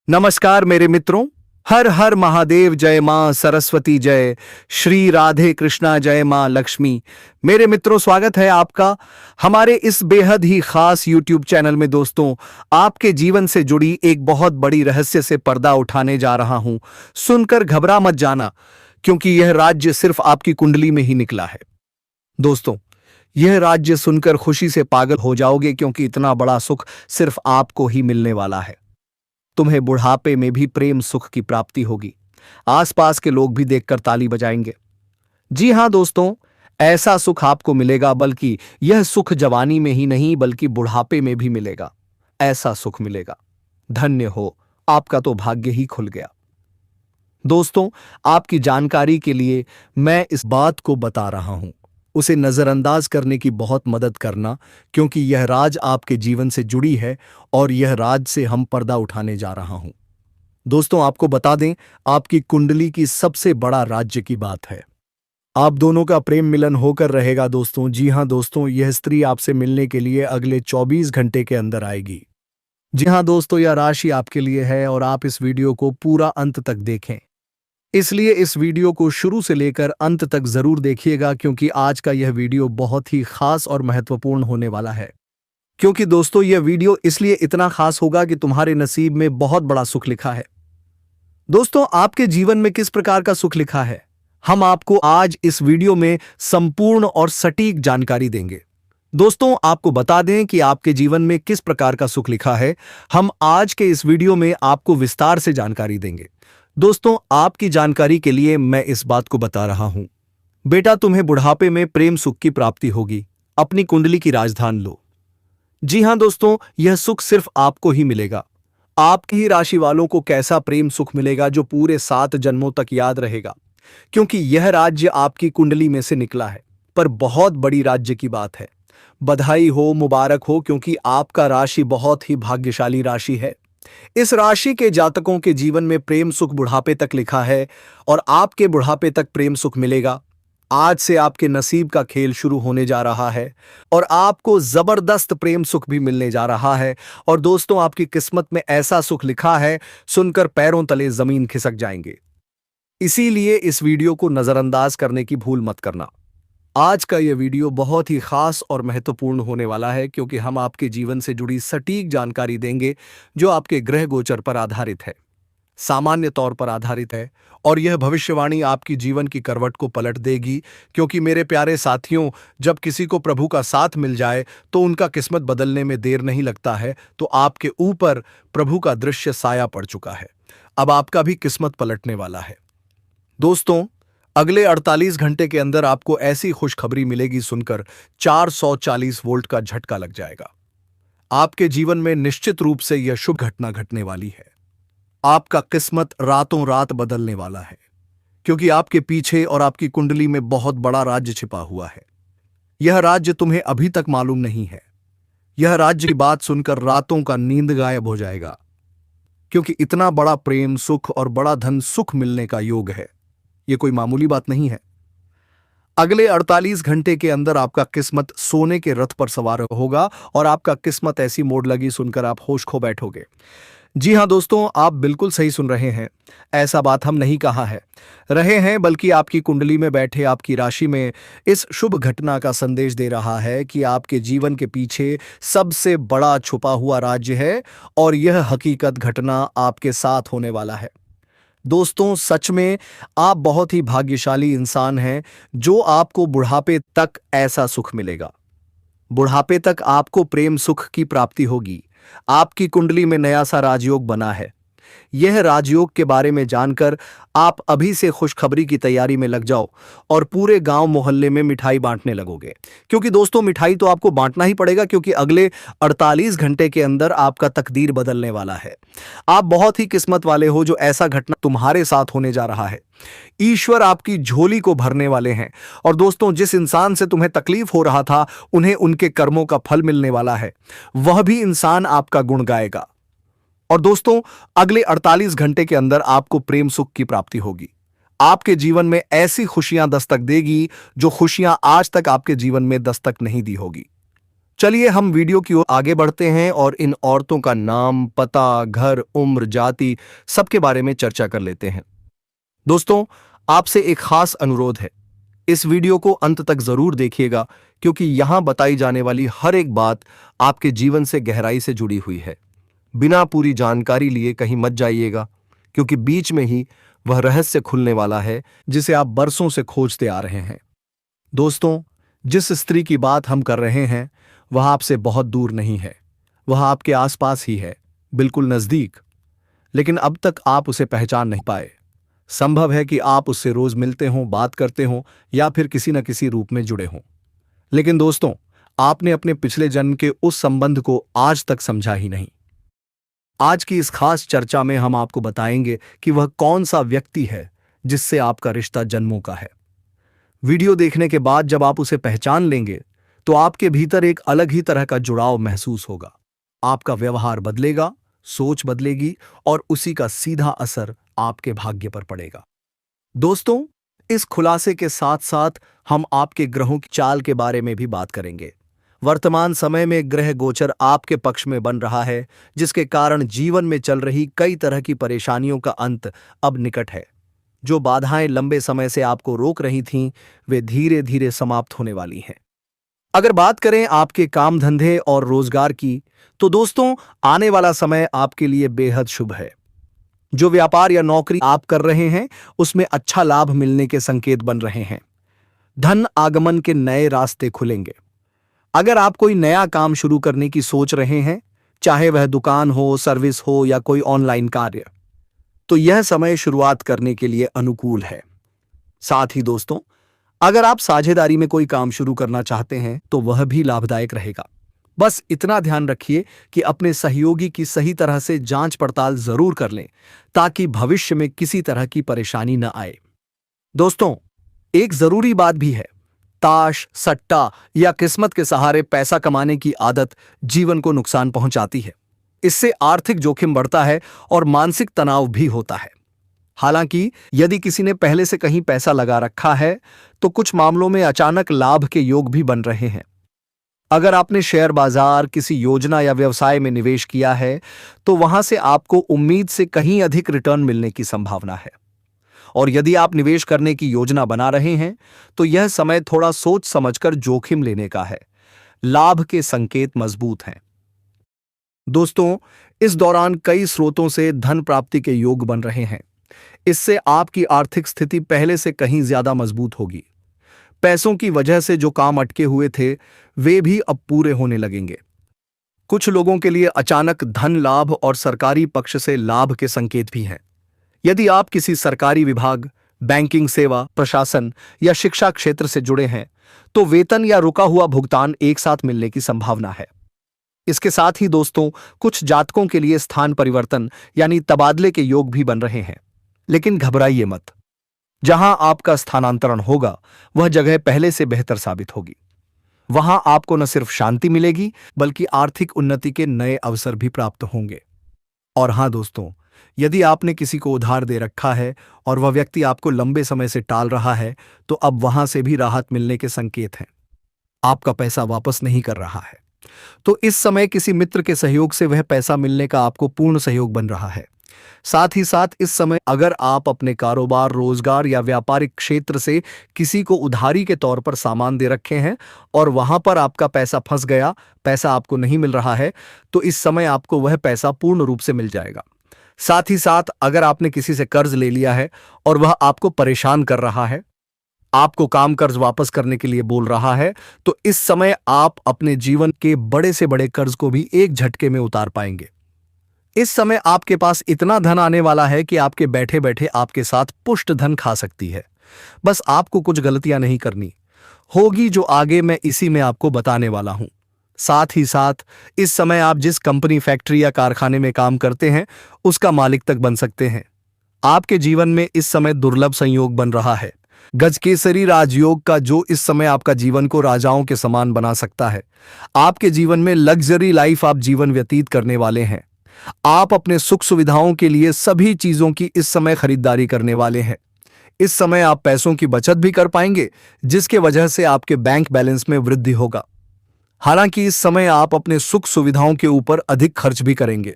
नमस्कार मेरे मित्रों। हर हर महादेव, जय मां सरस्वती, जय श्री राधे कृष्णा, जय मां लक्ष्मी। मेरे मित्रों, स्वागत है आपका हमारे इस बेहद ही खास YouTube चैनल में। दोस्तों, आपके जीवन से जुड़ी एक बहुत बड़ी रहस्य से पर्दा उठाने जा रहा हूं। सुनकर घबरा मत जाना, क्योंकि यह राज्य सिर्फ आपकी कुंडली में ही निकला है। दोस्तों, यह राज्य सुनकर खुशी से पागल हो जाओगे, क्योंकि इतना बड़ा सुख सिर्फ आपको ही मिलने वाला है। तुम्हें बुढ़ापे में भी प्रेम सुख की प्राप्ति होगी। आसपास के लोग भी देखकर ताली बजाएंगे। जी हां दोस्तों, ऐसा सुख आपको मिलेगा, बल्कि यह सुख जवानी में ही नहीं बल्कि बुढ़ापे में भी मिलेगा। ऐसा सुख मिलेगा, धन्य हो, आपका तो भाग्य ही खुल गया। दोस्तों, आपकी जानकारी के लिए मैं इस बात को बता रहा हूं, उसे नजरअंदाज करने की बहुत मदद करना, क्योंकि यह राज आपके जीवन से जुड़ी है और यह राज से हम पर्दा उठाने जा रहा हूं। दोस्तों, आपको बता दें, आपकी कुंडली की सबसे बड़ा राज्य की बात है। आप दोनों का प्रेम मिलन होकर रहेगा दोस्तों। जी हां दोस्तों, यह स्त्री आपसे मिलने के लिए अगले 24 घंटे के अंदर आएगी। जी हां दोस्तों, यह राशि आपके लिए है और आप इस वीडियो को पूरा अंत तक देखें। इसलिए इस वीडियो को शुरू से लेकर अंत तक जरूर देखिएगा, क्योंकि आज का यह वीडियो बहुत ही खास और महत्वपूर्ण होने वाला है। क्योंकि दोस्तों, यह वीडियो इसलिए इतना खास होगा कि तुम्हारे नसीब में बहुत बड़ा सुख लिखा है। दोस्तों, आपके जीवन में किस प्रकार का सुख लिखा है, हम आपको आज इस वीडियो में संपूर्ण और सटीक जानकारी देंगे। दोस्तों, आपको बता दें कि आपके जीवन में किस प्रकार का सुख लिखा है, हम आज के इस वीडियो में आपको विस्तार से जानकारी देंगे। दोस्तों, आपकी जानकारी के लिए मैं इस बात को बता रहा हूं, बेटा, तुम्हें बुढ़ापे में प्रेम सुख की प्राप्ति होगी। अपनी कुंडली की राजधान लो। जी हां दोस्तों, यह सुख सिर्फ आपको ही मिलेगा। आपकी ही राशि वालों को कैसा प्रेम सुख मिलेगा, जो पूरे 7 जन्मों तक याद रहेगा, क्योंकि यह राज्य आपकी कुंडली में से निकला है। पर बहुत बड़ी राज्य की बात है। बधाई हो, मुबारक हो, क्योंकि आपका राशि बहुत ही भाग्यशाली राशि है। इस राशि के जातकों के जीवन में प्रेम सुख बुढ़ापे तक लिखा है और आपके बुढ़ापे तक प्रेम सुख मिलेगा। आज से आपके नसीब का खेल शुरू होने जा रहा है और आपको जबरदस्त प्रेम सुख भी मिलने जा रहा है। और दोस्तों, आपकी किस्मत में ऐसा सुख लिखा है, सुनकर पैरों तले जमीन खिसक जाएंगे। इसीलिए इस वीडियो को नजरअंदाज करने की भूल मत करना। आज का यह वीडियो बहुत ही खास और महत्वपूर्ण होने वाला है, क्योंकि हम आपके जीवन से जुड़ी सटीक जानकारी देंगे, जो आपके ग्रह गोचर पर आधारित है, सामान्य तौर पर आधारित है। और यह भविष्यवाणी आपकी जीवन की करवट को पलट देगी, क्योंकि मेरे प्यारे साथियों, जब किसी को प्रभु का साथ मिल जाए तो उनका किस्मत बदलने में देर नहीं लगता है। तो आपके ऊपर प्रभु का दृश्य साया पड़ चुका है, अब आपका भी किस्मत पलटने वाला है। दोस्तों, अगले 48 घंटे के अंदर आपको ऐसी खुशखबरी मिलेगी, सुनकर 440 वोल्ट का झटका लग जाएगा। आपके जीवन में निश्चित रूप से यह शुभ घटना घटने वाली है। आपका किस्मत रातों रात बदलने वाला है, क्योंकि आपके पीछे और आपकी कुंडली में बहुत बड़ा राज्य छिपा हुआ है। यह राज्य तुम्हें अभी तक मालूम नहीं है। यह राज्य की बात सुनकर रातों का नींद गायब हो जाएगा, क्योंकि इतना बड़ा प्रेम सुख और बड़ा धन सुख मिलने का योग है। यह कोई मामूली बात नहीं है। अगले 48 घंटे के अंदर आपका किस्मत सोने के रथ पर सवार होगा और आपका किस्मत ऐसी मोड़ लगी, सुनकर आप होश खो बैठोगे। जी हां दोस्तों, आप बिल्कुल सही सुन रहे हैं। ऐसा बात हम नहीं कहा है रहे हैं, बल्कि आपकी कुंडली में बैठे आपकी राशि में इस शुभ घटना का संदेश दे रहा है कि आपके जीवन के पीछे सबसे बड़ा छुपा हुआ राज्य है और यह हकीकत घटना आपके साथ होने वाला है। दोस्तों, सच में आप बहुत ही भाग्यशाली इंसान हैं, जो आपको बुढ़ापे तक ऐसा सुख मिलेगा। बुढ़ापे तक आपको प्रेम सुख की प्राप्ति होगी। आपकी कुंडली में नया सा राजयोग बना है। यह राजयोग के बारे में जानकर आप अभी से खुशखबरी की तैयारी में लग जाओ और पूरे गांव मोहल्ले में मिठाई बांटने लगोगे। क्योंकि दोस्तों, मिठाई तो आपको बांटना ही पड़ेगा, क्योंकि अगले 48 घंटे के अंदर आपका तकदीर बदलने वाला है। आप बहुत ही किस्मत वाले हो, जो ऐसा घटना तुम्हारे साथ होने जा रहा है। ईश्वर आपकी झोली को भरने वाले हैं। और दोस्तों, जिस इंसान से तुम्हें तकलीफ हो रहा था, उन्हें उनके कर्मों का फल मिलने वाला है। वह भी इंसान आपका गुण गाएगा। और दोस्तों, अगले 48 घंटे के अंदर आपको प्रेम सुख की प्राप्ति होगी। आपके जीवन में ऐसी खुशियां दस्तक देगी, जो खुशियां आज तक आपके जीवन में दस्तक नहीं दी होगी। चलिए हम वीडियो की ओर आगे बढ़ते हैं और इन औरतों का नाम, पता, घर, उम्र, जाति सबके बारे में चर्चा कर लेते हैं। दोस्तों, आपसे एक खास अनुरोध है। इस वीडियो को अंत तक जरूर देखिएगा क्योंकि यहां बताई जाने वाली हर एक बात आपके जीवन से गहराई से जुड़ी हुई है। बिना पूरी जानकारी लिए कहीं मत जाइएगा क्योंकि बीच में ही वह रहस्य खुलने वाला है जिसे आप बरसों से खोजते आ रहे हैं। दोस्तों, जिस स्त्री की बात हम कर रहे हैं वह आपसे बहुत दूर नहीं है। वह आपके आसपास ही है, बिल्कुल नजदीक। लेकिन अब तक आप उसे पहचान नहीं पाए। संभव है कि आप उससे रोज मिलते हों, बात करते हों या फिर किसी न किसी रूप में जुड़े हों। लेकिन दोस्तों, आपने अपने पिछले जन्म के उस संबंध को आज तक समझा ही नहीं। आज की इस खास चर्चा में हम आपको बताएंगे कि वह कौन सा व्यक्ति है जिससे आपका रिश्ता जन्मों का है। वीडियो देखने के बाद जब आप उसे पहचान लेंगे तो आपके भीतर एक अलग ही तरह का जुड़ाव महसूस होगा। आपका व्यवहार बदलेगा, सोच बदलेगी और उसी का सीधा असर आपके भाग्य पर पड़ेगा। दोस्तों, इस खुलासे के साथ साथ हम आपके ग्रहों की चाल के बारे में भी बात करेंगे। वर्तमान समय में ग्रह गोचर आपके पक्ष में बन रहा है, जिसके कारण जीवन में चल रही कई तरह की परेशानियों का अंत अब निकट है। जो बाधाएं लंबे समय से आपको रोक रही थीं, वे धीरे धीरे समाप्त होने वाली हैं। अगर बात करें आपके काम धंधे और रोजगार की, तो दोस्तों, आने वाला समय आपके लिए बेहद शुभ है। जो व्यापार या नौकरी आप कर रहे हैं, उसमें अच्छा लाभ मिलने के संकेत बन रहे हैं। धन आगमन के नए रास्ते खुलेंगे। अगर आप कोई नया काम शुरू करने की सोच रहे हैं, चाहे वह दुकान हो, सर्विस हो या कोई ऑनलाइन कार्य, तो यह समय शुरुआत करने के लिए अनुकूल है। साथ ही दोस्तों, अगर आप साझेदारी में कोई काम शुरू करना चाहते हैं तो वह भी लाभदायक रहेगा। बस इतना ध्यान रखिए कि अपने सहयोगी की सही तरह से जांच पड़ताल जरूर कर लें ताकि भविष्य में किसी तरह की परेशानी न आए। दोस्तों, एक जरूरी बात भी है। ताश, सट्टा या किस्मत के सहारे पैसा कमाने की आदत जीवन को नुकसान पहुंचाती है। इससे आर्थिक जोखिम बढ़ता है और मानसिक तनाव भी होता है। हालांकि यदि किसी ने पहले से कहीं पैसा लगा रखा है तो कुछ मामलों में अचानक लाभ के योग भी बन रहे हैं। अगर आपने शेयर बाजार, किसी योजना या व्यवसाय में निवेश किया है तो वहां से आपको उम्मीद से कहीं अधिक रिटर्न मिलने की संभावना है। और यदि आप निवेश करने की योजना बना रहे हैं तो यह समय थोड़ा सोच समझकर जोखिम लेने का है। लाभ के संकेत मजबूत हैं। दोस्तों, इस दौरान कई स्रोतों से धन प्राप्ति के योग बन रहे हैं। इससे आपकी आर्थिक स्थिति पहले से कहीं ज्यादा मजबूत होगी। पैसों की वजह से जो काम अटके हुए थे वे भी अब पूरे होने लगेंगे। कुछ लोगों के लिए अचानक धन लाभ और सरकारी पक्ष से लाभ के संकेत भी हैं। यदि आप किसी सरकारी विभाग, बैंकिंग सेवा, प्रशासन या शिक्षा क्षेत्र से जुड़े हैं तो वेतन या रुका हुआ भुगतान एक साथ मिलने की संभावना है। इसके साथ ही दोस्तों, कुछ जातकों के लिए स्थान परिवर्तन यानी तबादले के योग भी बन रहे हैं। लेकिन घबराइए मत। जहां आपका स्थानांतरण होगा वह जगह पहले से बेहतर साबित होगी। वहां आपको न सिर्फ शांति मिलेगी बल्कि आर्थिक उन्नति के नए अवसर भी प्राप्त होंगे। और हां दोस्तों, यदि आपने किसी को उधार दे रखा है और वह व्यक्ति आपको लंबे समय से टाल रहा है तो अब वहां से भी राहत मिलने के संकेत हैं। आपका पैसा वापस नहीं कर रहा है तो इस समय किसी मित्र के सहयोग से वह पैसा मिलने का आपको पूर्ण सहयोग बन रहा है। साथ ही साथ इस समय अगर आप अपने कारोबार, रोजगार या व्यापारिक क्षेत्र से किसी को उधारी के तौर पर सामान दे रखे हैं और वहां पर आपका पैसा फंस गया, पैसा आपको नहीं मिल रहा है, तो इस समय आपको वह पैसा पूर्ण रूप से मिल जाएगा। साथ ही साथ अगर आपने किसी से कर्ज ले लिया है और वह आपको परेशान कर रहा है, आपको काम कर्ज वापस करने के लिए बोल रहा है, तो इस समय आप अपने जीवन के बड़े से बड़े कर्ज को भी एक झटके में उतार पाएंगे। इस समय आपके पास इतना धन आने वाला है कि आपके बैठे बैठे आपके साथ पुष्ट धन खा सकती है। बस आपको कुछ गलतियां नहीं करनी होगी जो आगे मैं इसी में आपको बताने वाला हूं। साथ ही साथ इस समय आप जिस कंपनी, फैक्ट्री या कारखाने में काम करते हैं उसका मालिक तक बन सकते हैं। आपके जीवन में इस समय दुर्लभ संयोग बन रहा है, गजकेसरी राजयोग का, जो इस समय आपका जीवन को राजाओं के समान बना सकता है। आपके जीवन में लग्जरी लाइफ आप जीवन व्यतीत करने वाले हैं। आप अपने सुख सुविधाओं के लिए सभी चीजों की इस समय खरीदारी करने वाले हैं। इस समय आप पैसों की बचत भी कर पाएंगे जिसके वजह से आपके बैंक बैलेंस में वृद्धि होगा। हालांकि इस समय आप अपने सुख सुविधाओं के ऊपर अधिक खर्च भी करेंगे।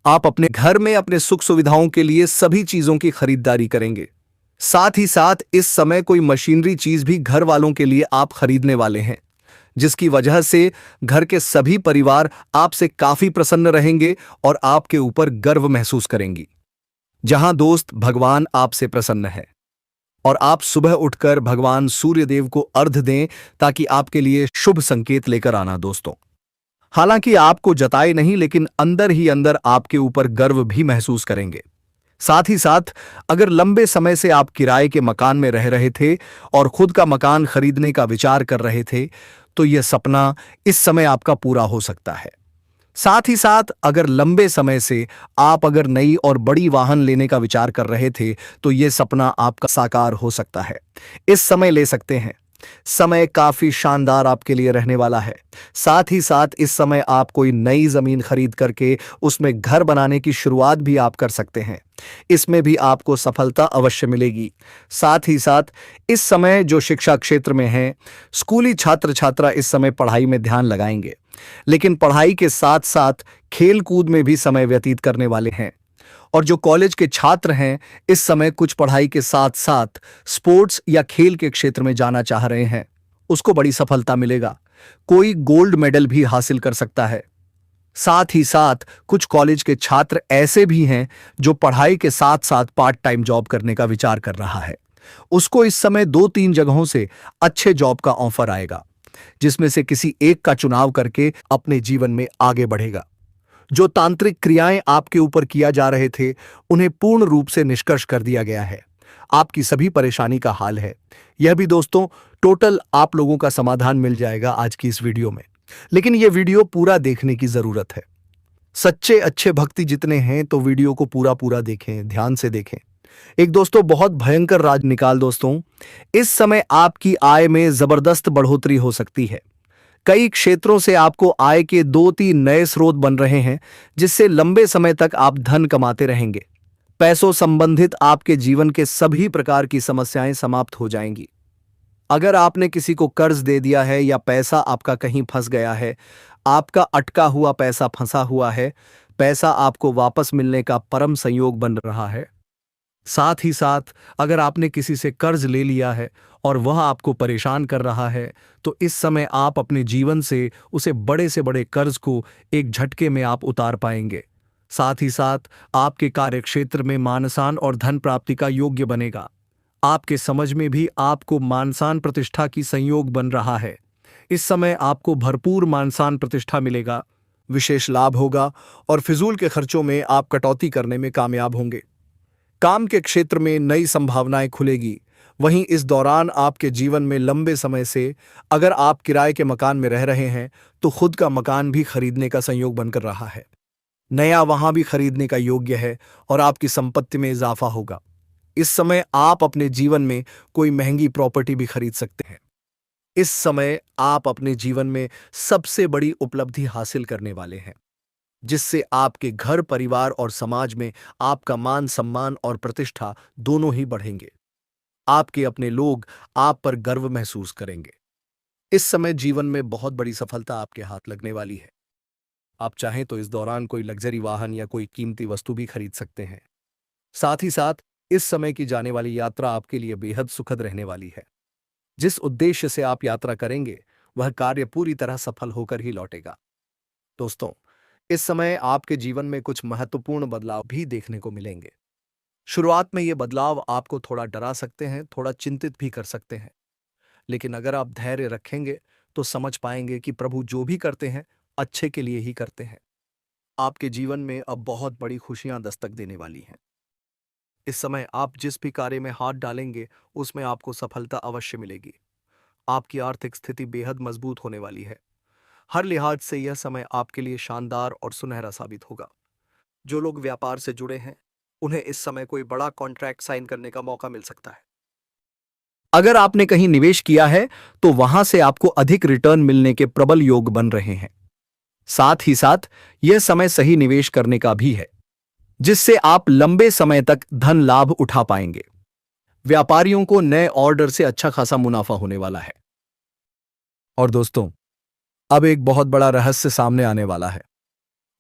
आप अपने घर में अपने सुख सुविधाओं के लिए सभी चीजों की खरीदारी करेंगे। साथ ही साथ इस समय कोई मशीनरी चीज भी घर वालों के लिए आप खरीदने वाले हैं, जिसकी वजह से घर के सभी परिवार आपसे काफी प्रसन्न रहेंगे और आपके ऊपर गर्व महसूस करेंगी। जहां दोस्त भगवान आपसे प्रसन्न है और आप सुबह उठकर भगवान सूर्यदेव को अर्घ्य दें ताकि आपके लिए शुभ संकेत लेकर आना दोस्तों। हालांकि आपको जताए नहीं, लेकिन अंदर ही अंदर आपके ऊपर गर्व भी महसूस करेंगे। साथ ही साथ अगर लंबे समय से आप किराए के मकान में रह रहे थे और खुद का मकान खरीदने का विचार कर रहे थे, तो यह सपना इस समय आपका पूरा हो सकता है। साथ ही साथ अगर लंबे समय से आप अगर नई और बड़ी वाहन लेने का विचार कर रहे थे, तो यह सपना आपका साकार हो सकता है। इस समय ले सकते हैं। समय काफी शानदार आपके लिए रहने वाला है। साथ ही साथ इस समय आप कोई नई जमीन खरीद करके उसमें घर बनाने की शुरुआत भी आप कर सकते हैं। इसमें भी आपको सफलता अवश्य मिलेगी। साथ ही साथ इस समय जो शिक्षा क्षेत्र में हैं, स्कूली छात्र छात्रा इस समय पढ़ाई में ध्यान लगाएंगे, लेकिन पढ़ाई के साथ साथ खेल कूद में भी समय व्यतीत करने वाले हैं। और जो कॉलेज के छात्र हैं, इस समय कुछ पढ़ाई के साथ साथ स्पोर्ट्स या खेल के क्षेत्र में जाना चाह रहे हैं, उसको बड़ी सफलता मिलेगा। कोई गोल्ड मेडल भी हासिल कर सकता है। साथ ही साथ कुछ कॉलेज के छात्र ऐसे भी हैं जो पढ़ाई के साथ साथ पार्ट टाइम जॉब करने का विचार कर रहा है। उसको इस समय 2-3 जगहों से अच्छे जॉब का ऑफर आएगा, जिसमें से किसी एक का चुनाव करके अपने जीवन में आगे बढ़ेगा। जो तांत्रिक क्रियाएं आपके ऊपर किया जा रहे थे, उन्हें पूर्ण रूप से निष्कर्ष कर दिया गया है। आपकी सभी परेशानी का हाल है। यह भी दोस्तों टोटल आप लोगों का समाधान मिल जाएगा आज की इस वीडियो में। लेकिन यह वीडियो पूरा देखने की जरूरत है। सच्चे अच्छे भक्ति जितने हैं, तो वीडियो को पूरा पूरा देखें, ध्यान से देखें। एक दोस्तों बहुत भयंकर राज निकाल दोस्तों, इस समय आपकी आय में जबरदस्त बढ़ोतरी हो सकती है। कई क्षेत्रों से आपको आय के 2-3 नए स्रोत बन रहे हैं, जिससे लंबे समय तक आप धन कमाते रहेंगे। पैसों संबंधित आपके जीवन के सभी प्रकार की समस्याएं समाप्त हो जाएंगी। अगर आपने किसी को कर्ज दे दिया है या पैसा आपका कहीं फंस गया है, आपका अटका हुआ पैसा फंसा हुआ है, पैसा आपको वापस मिलने का परम संयोग बन रहा है। साथ ही साथ अगर आपने किसी से कर्ज ले लिया है और वह आपको परेशान कर रहा है, तो इस समय आप अपने जीवन से उसे बड़े से बड़े कर्ज को एक झटके में आप उतार पाएंगे। साथ ही साथ आपके कार्यक्षेत्र में मानसान और धन प्राप्ति का योग्य बनेगा। आपके समझ में भी आपको मानसान प्रतिष्ठा की संयोग बन रहा है। इस समय आपको भरपूर मानसान प्रतिष्ठा मिलेगा, विशेष लाभ होगा और फिजूल के खर्चों में आप कटौती करने में कामयाब होंगे। काम के क्षेत्र में नई संभावनाएं खुलेगी। वहीं इस दौरान आपके जीवन में लंबे समय से अगर आप किराए के मकान में रह रहे हैं, तो खुद का मकान भी खरीदने का संयोग बनकर रहा है। नया वहां भी खरीदने का योग्य है और आपकी संपत्ति में इजाफा होगा। इस समय आप अपने जीवन में कोई महंगी प्रॉपर्टी भी खरीद सकते हैं। इस समय आप अपने जीवन में सबसे बड़ी उपलब्धि हासिल करने वाले हैं, जिससे आपके घर परिवार और समाज में आपका मान सम्मान और प्रतिष्ठा दोनों ही बढ़ेंगे। आपके अपने लोग आप पर गर्व महसूस करेंगे। इस समय जीवन में बहुत बड़ी सफलता आपके हाथ लगने वाली है। आप चाहें तो इस दौरान कोई लग्जरी वाहन या कोई कीमती वस्तु भी खरीद सकते हैं। साथ ही साथ इस समय की जाने वाली यात्रा आपके लिए बेहद सुखद रहने वाली है। जिस उद्देश्य से आप यात्रा करेंगे, वह कार्य पूरी तरह सफल होकर ही लौटेगा। दोस्तों, इस समय आपके जीवन में कुछ महत्वपूर्ण बदलाव भी देखने को मिलेंगे। शुरुआत में ये बदलाव आपको थोड़ा डरा सकते हैं, थोड़ा चिंतित भी कर सकते हैं, लेकिन अगर आप धैर्य रखेंगे तो समझ पाएंगे कि प्रभु जो भी करते हैं अच्छे के लिए ही करते हैं। आपके जीवन में अब बहुत बड़ी खुशियां दस्तक देने वाली हैं। इस समय आप जिस भी कार्य में हाथ डालेंगे, उसमें आपको सफलता अवश्य मिलेगी। आपकी आर्थिक स्थिति बेहद मजबूत होने वाली है। हर लिहाज से यह समय आपके लिए शानदार और सुनहरा साबित होगा। जो लोग व्यापार से जुड़े हैं, उन्हें इस समय कोई बड़ा कॉन्ट्रैक्ट साइन करने का मौका मिल सकता है। अगर आपने कहीं निवेश किया है, तो वहां से आपको अधिक रिटर्न मिलने के प्रबल योग बन रहे हैं। साथ ही साथ यह समय सही निवेश करने का भी है, जिससे आप लंबे समय तक धन लाभ उठा पाएंगे। व्यापारियों को नए ऑर्डर से अच्छा खासा मुनाफा होने वाला है। और दोस्तों, अब एक बहुत बड़ा रहस्य सामने आने वाला है।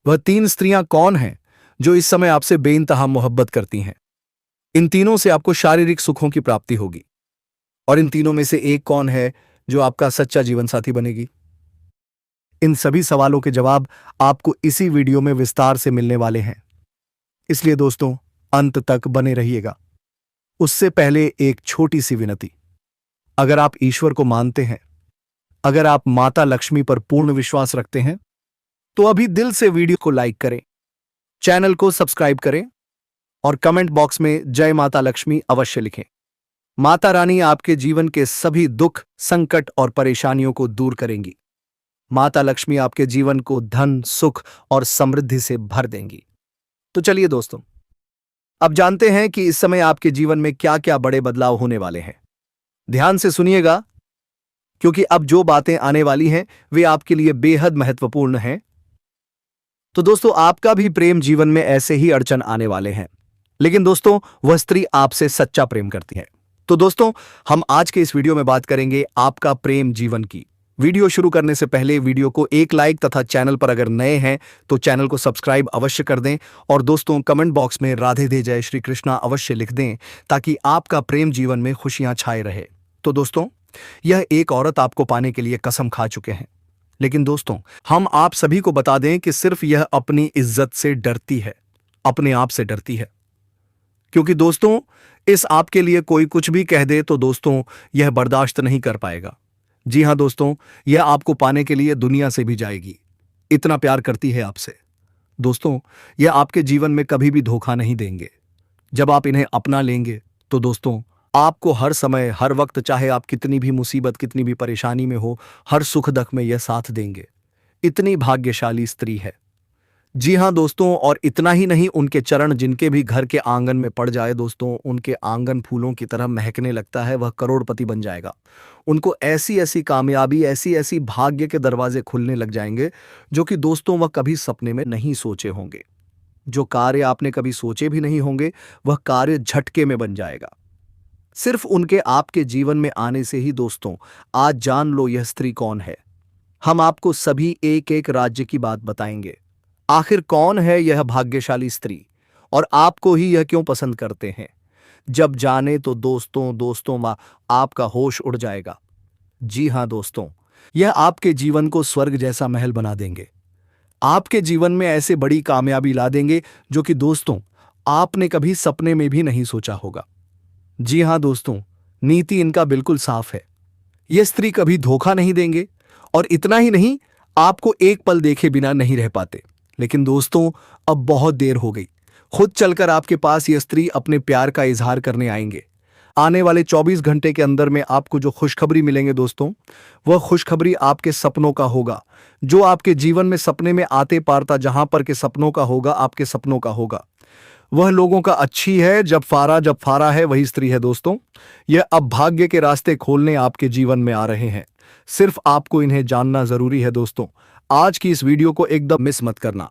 वह 3 स्त्रियां कौन हैं जो इस समय आपसे बेइंतहा मोहब्बत करती हैं? इन तीनों से आपको शारीरिक सुखों की प्राप्ति होगी। और इन तीनों में से एक कौन है जो आपका सच्चा जीवन साथी बनेगी? इन सभी सवालों के जवाब आपको इसी वीडियो में विस्तार से मिलने वाले हैं। इसलिए दोस्तों, अंत तक बने रहिएगा। उससे पहले एक छोटी सी विनती। अगर आप ईश्वर को मानते हैं, अगर आप माता लक्ष्मी पर पूर्ण विश्वास रखते हैं, तो अभी दिल से वीडियो को लाइक करें, चैनल को सब्सक्राइब करें और कमेंट बॉक्स में जय माता लक्ष्मी अवश्य लिखें। माता रानी आपके जीवन के सभी दुख, संकट और परेशानियों को दूर करेंगी। माता लक्ष्मी आपके जीवन को धन, सुख और समृद्धि से भर देंगी। तो चलिए दोस्तों, अब जानते हैं कि इस समय आपके जीवन में क्या क्या बड़े बदलाव होने वाले हैं। ध्यान से सुनिएगा, क्योंकि अब जो बातें आने वाली हैं वे आपके लिए बेहद महत्वपूर्ण हैं। तो दोस्तों, आपका भी प्रेम जीवन में ऐसे ही अड़चन आने वाले हैं, लेकिन दोस्तों वह स्त्री आपसे सच्चा प्रेम करती है। तो दोस्तों, हम आज के इस वीडियो में बात करेंगे आपका प्रेम जीवन की। वीडियो शुरू करने से पहले वीडियो को एक लाइक तथा चैनल पर अगर नए हैं तो चैनल को सब्सक्राइब अवश्य कर दें और दोस्तों कमेंट बॉक्स में राधे दे जय श्री कृष्णा अवश्य लिख दें, ताकि आपका प्रेम जीवन में खुशियां छाए रहे। तो दोस्तों, यह एक औरत आपको पाने के लिए कसम खा चुके हैं, लेकिन दोस्तों हम आप सभी को बता दें कि सिर्फ यह अपनी इज्जत से डरती है, अपने आप से डरती है। क्योंकि दोस्तों, इस आपके लिए कोई कुछ भी कह दे तो दोस्तों यह बर्दाश्त नहीं कर पाएगा। जी हां दोस्तों, यह आपको पाने के लिए दुनिया से भी जाएगी, इतना प्यार करती है आपसे। दोस्तों, यह आपके जीवन में कभी भी धोखा नहीं देंगे। जब आप इन्हें अपना लेंगे तो दोस्तों आपको हर समय, हर वक्त, चाहे आप कितनी भी मुसीबत, कितनी भी परेशानी में हो, हर सुख दुख में यह साथ देंगे। इतनी भाग्यशाली स्त्री है। जी हां दोस्तों, और इतना ही नहीं, उनके चरण जिनके भी घर के आंगन में पड़ जाए दोस्तों, उनके आंगन फूलों की तरह महकने लगता है, वह करोड़पति बन जाएगा। उनको ऐसी ऐसी कामयाबी, ऐसी ऐसी भाग्य के दरवाजे खुलने लग जाएंगे जो कि दोस्तों वह कभी सपने में नहीं सोचे होंगे। जो कार्य आपने कभी सोचे भी नहीं होंगे, वह कार्य झटके में बन जाएगा, सिर्फ उनके आपके जीवन में आने से ही। दोस्तों, आज जान लो यह स्त्री कौन है। हम आपको सभी एक एक राज्य की बात बताएंगे। आखिर कौन है यह भाग्यशाली स्त्री और आपको ही यह क्यों पसंद करते हैं? जब जाने तो दोस्तों आपका होश उड़ जाएगा। जी हां दोस्तों, यह आपके जीवन को स्वर्ग जैसा महल बना देंगे। आपके जीवन में ऐसे बड़ी कामयाबी ला देंगे जो कि दोस्तों आपने कभी सपने में भी नहीं सोचा होगा। जी हां दोस्तों, नीति इनका बिल्कुल साफ है। यह स्त्री कभी धोखा नहीं देंगे, और इतना ही नहीं, आपको एक पल देखे बिना नहीं रह पाते। लेकिन दोस्तों अब बहुत देर हो गई। खुद चलकर आपके पास यह स्त्री अपने प्यार का इजहार करने आएंगे। आने वाले 24 घंटे के अंदर में आपको जो खुशखबरी मिलेंगे दोस्तों, वह खुशखबरी आपके सपनों का होगा। जो आपके जीवन में सपने में आते पारता जहां पर के सपनों का होगा, आपके सपनों का होगा। वह लोगों का अच्छी है, जब फारा है, वही स्त्री है दोस्तों। यह अब भाग्य के रास्ते खोलने आपके जीवन में आ रहे हैं। सिर्फ आपको इन्हें जानना जरूरी है दोस्तों। आज की इस वीडियो को एकदम मिस मत करना,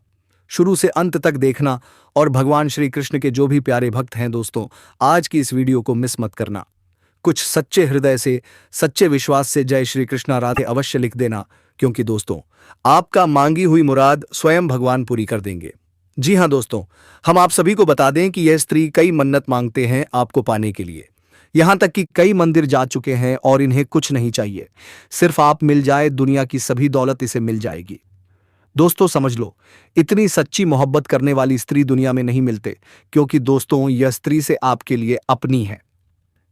शुरू से अंत तक देखना। और भगवान श्री कृष्ण के जो भी प्यारे भक्त हैं दोस्तों, आज की इस वीडियो को मिस मत करना। कुछ सच्चे हृदय से, सच्चे विश्वास से जय श्री कृष्णा राधे अवश्य लिख देना, क्योंकि दोस्तों आपका मांगी हुई मुराद स्वयं भगवान पूरी कर देंगे। जी हां दोस्तों, हम आप सभी को बता दें कि यह स्त्री कई मन्नत मांगते हैं आपको पाने के लिए। यहां तक कि कई मंदिर जा चुके हैं और इन्हें कुछ नहीं चाहिए, सिर्फ आप मिल जाए, दुनिया की सभी दौलत इसे मिल जाएगी। दोस्तों समझ लो, इतनी सच्ची मोहब्बत करने वाली स्त्री दुनिया में नहीं मिलते, क्योंकि दोस्तों यह स्त्री से आपके लिए अपनी है।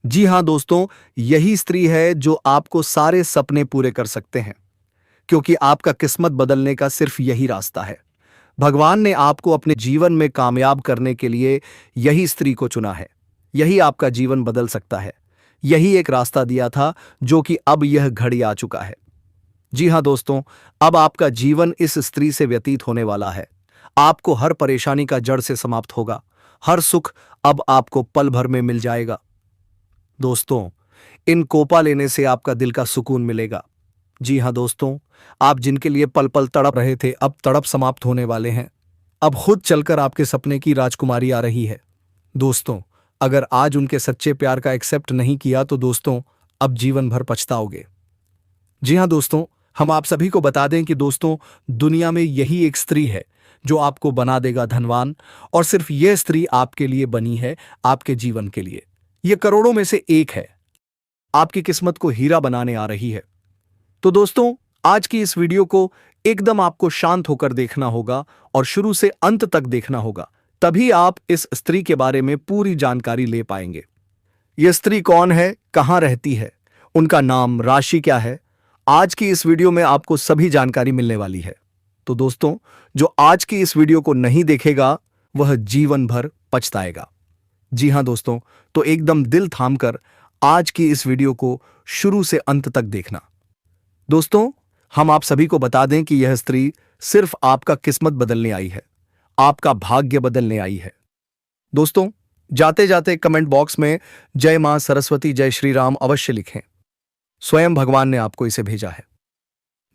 जी हां दोस्तों, यही स्त्री है जो आपको सारे सपने पूरे कर सकते हैं, क्योंकि आपका किस्मत बदलने का सिर्फ यही रास्ता है। भगवान ने आपको अपने जीवन में कामयाब करने के लिए यही स्त्री को चुना है। यही आपका जीवन बदल सकता है। यही एक रास्ता दिया था जो कि अब यह घड़ी आ चुका है। जी हां दोस्तों, अब आपका जीवन इस स्त्री से व्यतीत होने वाला है। आपको हर परेशानी का जड़ से समाप्त होगा। हर सुख अब आपको पल भर में मिल जाएगा। दोस्तों, इन कोपा लेने से आपका दिल का सुकून मिलेगा। जी हां दोस्तों, आप जिनके लिए पल पल तड़प रहे थे, अब तड़प समाप्त होने वाले हैं। अब खुद चलकर आपके सपने की राजकुमारी आ रही है। दोस्तों, अगर आज उनके सच्चे प्यार का एक्सेप्ट नहीं किया तो दोस्तों अब जीवन भर पछताओगे। जी हां दोस्तों, हम आप सभी को बता दें कि दोस्तों, दुनिया में यही एक स्त्री है जो आपको बना देगा धनवान, और सिर्फ यह स्त्री आपके लिए बनी है, आपके जीवन के लिए। यह करोड़ों में से एक है, आपकी किस्मत को हीरा बनाने आ रही है। तो दोस्तों, आज की इस वीडियो को एकदम आपको शांत होकर देखना होगा और शुरू से अंत तक देखना होगा, तभी आप इस स्त्री के बारे में पूरी जानकारी ले पाएंगे। यह स्त्री कौन है, कहां रहती है, उनका नाम, राशि क्या है, आज की इस वीडियो में आपको सभी जानकारी मिलने वाली है। तो दोस्तों, जो आज की इस वीडियो को नहीं देखेगा वह जीवन भर पछताएगा। जी हां दोस्तों, तो एकदम दिल थामकर आज की इस वीडियो को शुरू से अंत तक देखना। दोस्तों, हम आप सभी को बता दें कि यह स्त्री सिर्फ आपका किस्मत बदलने आई है, आपका भाग्य बदलने आई है। दोस्तों, जाते जाते कमेंट बॉक्स में जय मां सरस्वती, जय श्री राम अवश्य लिखें। स्वयं भगवान ने आपको इसे भेजा है।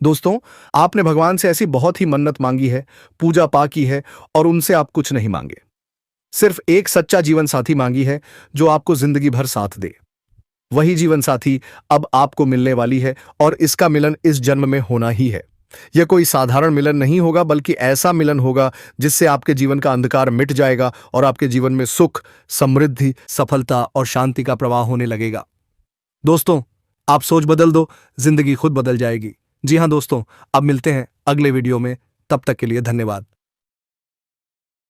दोस्तों, आपने भगवान से ऐसी बहुत ही मन्नत मांगी है, पूजा पा की है, और उनसे आप कुछ नहीं मांगे, सिर्फ एक सच्चा जीवन साथी मांगी है जो आपको जिंदगी भर साथ दे। वही जीवन साथी अब आपको मिलने वाली है, और इसका मिलन इस जन्म में होना ही है। यह कोई साधारण मिलन नहीं होगा, बल्कि ऐसा मिलन होगा जिससे आपके जीवन का अंधकार मिट जाएगा और आपके जीवन में सुख, समृद्धि, सफलता और शांति का प्रवाह होने लगेगा। दोस्तों, आप सोच बदल दो, जिंदगी खुद बदल जाएगी। जी हां दोस्तों, अब मिलते हैं अगले वीडियो में, तब तक के लिए धन्यवाद।